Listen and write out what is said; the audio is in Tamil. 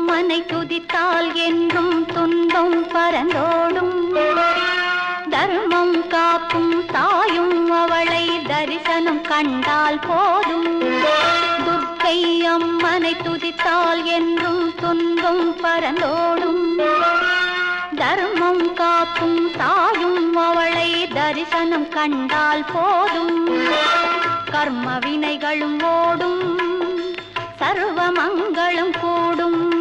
அம்மனை துதித்தால் என்றும் துன்பம் பறந்தோடும். தர்மம் காக்கும் தாயும் அவளை தரிசனம் கண்டால் போதும். துர்க்கை அம்மனை துதித்தால் என்றும் துன்பம் பறந்தோடும். தர்மம் காக்கும் தாயும் அவளை தரிசனம் கண்டால் போதும். கர்ம வினைகளும் ஓடும், சர்வ மங்களம் கூடும்.